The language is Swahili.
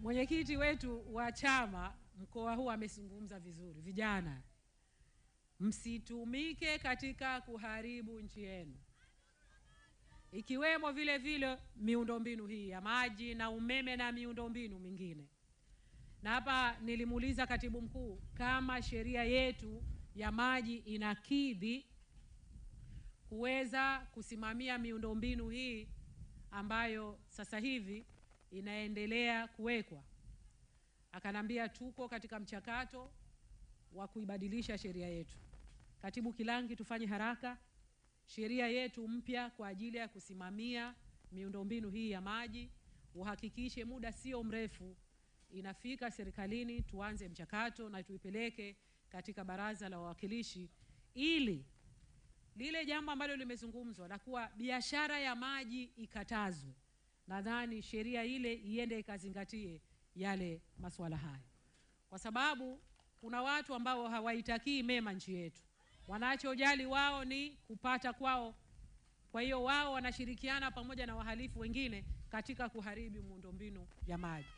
Mwenyekiti wetu wa chama mkoa huu amezungumza vizuri. Vijana, msitumike katika kuharibu nchi yenu, ikiwemo vile vile miundombinu hii ya maji na umeme na miundombinu mingine. Na hapa nilimuuliza katibu mkuu kama sheria yetu ya maji inakidhi kuweza kusimamia miundombinu hii ambayo sasa hivi inaendelea kuwekwa. Akanambia tuko katika mchakato wa kuibadilisha sheria yetu. Katibu Kilangi, tufanye haraka sheria yetu mpya kwa ajili ya kusimamia miundombinu hii ya maji, uhakikishe muda sio mrefu inafika serikalini, tuanze mchakato na tuipeleke katika baraza la wawakilishi, ili lile jambo ambalo limezungumzwa la kuwa biashara ya maji ikatazwe, nadhani sheria ile iende ikazingatie yale masuala hayo, kwa sababu kuna watu ambao hawaitakii mema nchi yetu. Wanachojali wao ni kupata kwao. Kwa hiyo wao wanashirikiana pamoja na wahalifu wengine katika kuharibu miundombinu ya maji.